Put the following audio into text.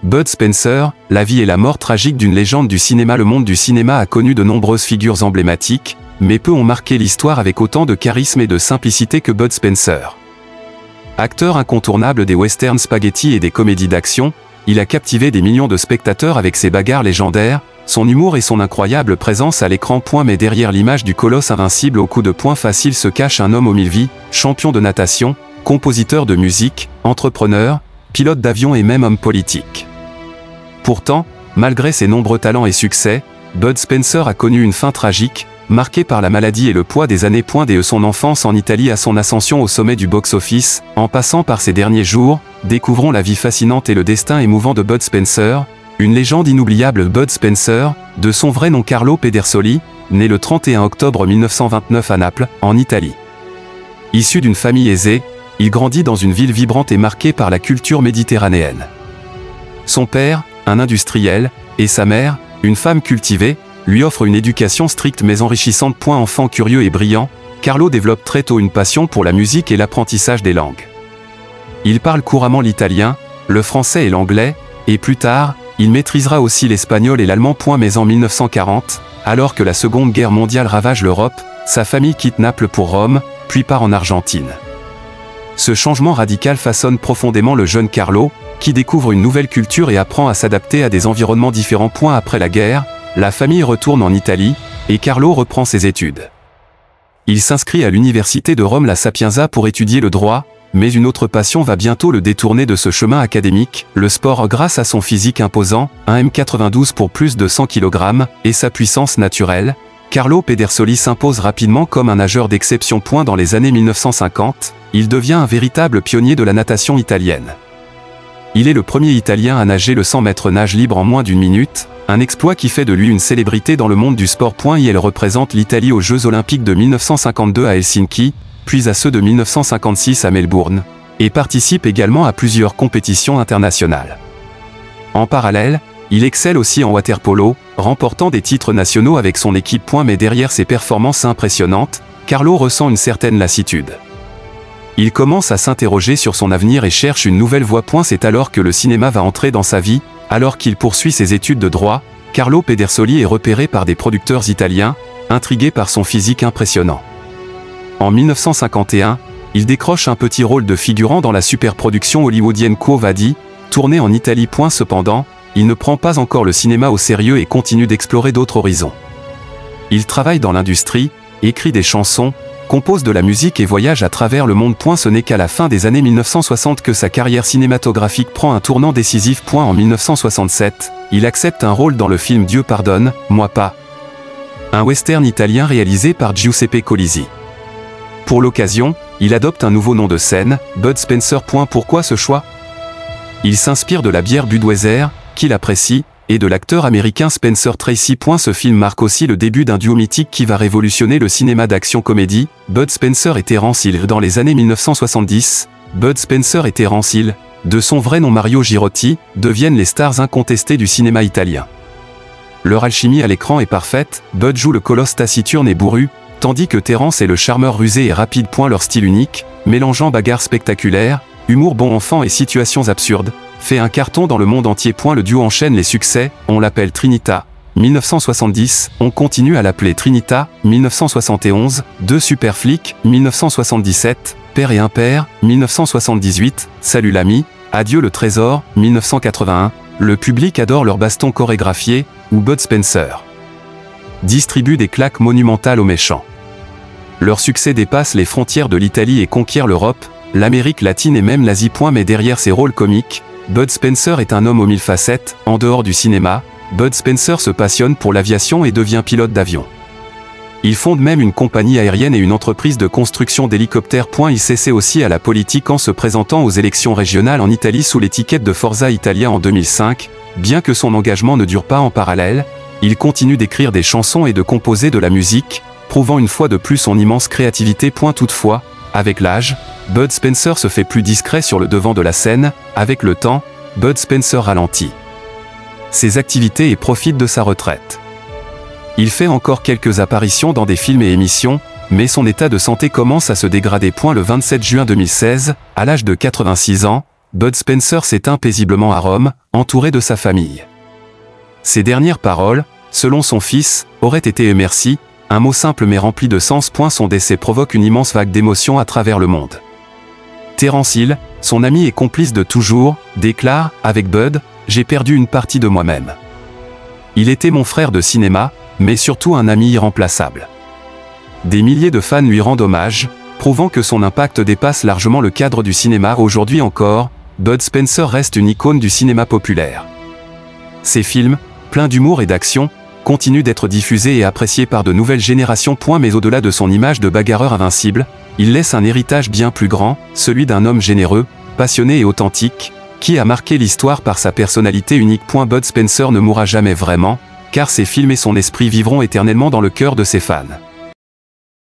Bud Spencer, la vie et la mort tragique d'une légende du cinéma. Le monde du cinéma a connu de nombreuses figures emblématiques, mais peu ont marqué l'histoire avec autant de charisme et de simplicité que Bud Spencer. Acteur incontournable des westerns spaghetti et des comédies d'action, il a captivé des millions de spectateurs avec ses bagarres légendaires, son humour et son incroyable présence à l'écran. Mais derrière l'image du colosse invincible au coup de poing facile se cache un homme aux 1000 vies, champion de natation, compositeur de musique, entrepreneur, pilote d'avion et même homme politique. Pourtant, malgré ses nombreux talents et succès, Bud Spencer a connu une fin tragique, marquée par la maladie et le poids des années. De son enfance en Italie à son ascension au sommet du box-office, en passant par ses derniers jours, découvrons la vie fascinante et le destin émouvant de Bud Spencer, une légende inoubliable. Bud Spencer, de son vrai nom Carlo Pedersoli, né le 31 octobre 1929 à Naples, en Italie. Issu d'une famille aisée, il grandit dans une ville vibrante et marquée par la culture méditerranéenne. Son père, un industriel, et sa mère, une femme cultivée, lui offrent une éducation stricte mais enrichissante. Enfant curieux et brillant, Carlo développe très tôt une passion pour la musique et l'apprentissage des langues. Il parle couramment l'italien, le français et l'anglais, et plus tard, il maîtrisera aussi l'espagnol et l'allemand. Mais en 1940, alors que la Seconde Guerre mondiale ravage l'Europe, sa famille quitte Naples pour Rome, puis part en Argentine. Ce changement radical façonne profondément le jeune Carlo, qui découvre une nouvelle culture et apprend à s'adapter à des environnements différents. Après la guerre, la famille retourne en Italie, et Carlo reprend ses études. Il s'inscrit à l'université de Rome La Sapienza pour étudier le droit, mais une autre passion va bientôt le détourner de ce chemin académique, le sport. Grâce à son physique imposant, un m92 pour plus de 100 kg, et sa puissance naturelle, Carlo Pedersoli s'impose rapidement comme un nageur d'exception. Dans les années 1950, il devient un véritable pionnier de la natation italienne. Il est le premier Italien à nager le 100 mètres nage libre en moins d'une minute, un exploit qui fait de lui une célébrité dans le monde du sport. Il représente l'Italie aux Jeux Olympiques de 1952 à Helsinki, puis à ceux de 1956 à Melbourne, et participe également à plusieurs compétitions internationales. En parallèle, il excelle aussi en water-polo, remportant des titres nationaux avec son équipe. Mais derrière ses performances impressionnantes, Carlo ressent une certaine lassitude. Il commence à s'interroger sur son avenir et cherche une nouvelle voie. C'est alors que le cinéma va entrer dans sa vie. Alors qu'il poursuit ses études de droit, Carlo Pedersoli est repéré par des producteurs italiens, intrigués par son physique impressionnant. En 1951, il décroche un petit rôle de figurant dans la superproduction hollywoodienne Quo Vadis, tournée en Italie. Cependant, il ne prend pas encore le cinéma au sérieux et continue d'explorer d'autres horizons. Il travaille dans l'industrie, écrit des chansons, compose de la musique et voyage à travers le monde. Ce n'est qu'à la fin des années 1960 que sa carrière cinématographique prend un tournant décisif. En 1967, il accepte un rôle dans le film Dieu pardonne, moi pas, un western italien réalisé par Giuseppe Colisi. Pour l'occasion, il adopte un nouveau nom de scène, Bud Spencer. Pourquoi ce choix? Il s'inspire de la bière Budweiser, qu'il apprécie, et de l'acteur américain Spencer Tracy. Ce film marque aussi le début d'un duo mythique qui va révolutionner le cinéma d'action-comédie, Bud Spencer et Terence Hill. Dans les années 1970, Bud Spencer et Terence Hill, de son vrai nom Mario Girotti, deviennent les stars incontestées du cinéma italien. Leur alchimie à l'écran est parfaite, Bud joue le colosse taciturne et bourru, tandis que Terence est le charmeur rusé et rapide. Leur style unique, mélangeant bagarres spectaculaires, humour bon enfant et situations absurdes, fait un carton dans le monde entier. Le duo enchaîne les succès, on l'appelle Trinita, 1970, on continue à l'appeler Trinita, 1971, Deux super flics, 1977, Père et impair, 1978, Salut l'ami, Adieu le trésor, 1981, le public adore leur baston chorégraphié, où Bud Spencer distribue des claques monumentales aux méchants. Leur succès dépasse les frontières de l'Italie et conquiert l'Europe, l'Amérique latine et même l'Asie. Mais derrière ses rôles comiques, Bud Spencer est un homme aux 1000 facettes. En dehors du cinéma, Bud Spencer se passionne pour l'aviation et devient pilote d'avion. Il fonde même une compagnie aérienne et une entreprise de construction d'hélicoptères. Il s'essaie aussi à la politique en se présentant aux élections régionales en Italie sous l'étiquette de Forza Italia en 2005. Bien que son engagement ne dure pas en parallèle, il continue d'écrire des chansons et de composer de la musique, prouvant une fois de plus son immense créativité. Toutefois, avec l'âge, Bud Spencer se fait plus discret sur le devant de la scène. Avec le temps, Bud Spencer ralentit ses activités et profite de sa retraite. Il fait encore quelques apparitions dans des films et émissions, mais son état de santé commence à se dégrader. Le 27 juin 2016, à l'âge de 86 ans, Bud Spencer s'éteint paisiblement à Rome, entouré de sa famille. Ses dernières paroles, selon son fils, auraient été « merci », un mot simple mais rempli de sens. Son décès provoque une immense vague d'émotions à travers le monde. Terence Hill, son ami et complice de toujours, déclare, avec Bud, « J'ai perdu une partie de moi-même. Il était mon frère de cinéma, mais surtout un ami irremplaçable. » Des milliers de fans lui rendent hommage, prouvant que son impact dépasse largement le cadre du cinéma. Aujourd'hui encore, Bud Spencer reste une icône du cinéma populaire. Ses films, pleins d'humour et d'action, continue d'être diffusé et apprécié par de nouvelles générations. Mais au-delà de son image de bagarreur invincible, il laisse un héritage bien plus grand, celui d'un homme généreux, passionné et authentique, qui a marqué l'histoire par sa personnalité unique. Bud Spencer ne mourra jamais vraiment, car ses films et son esprit vivront éternellement dans le cœur de ses fans.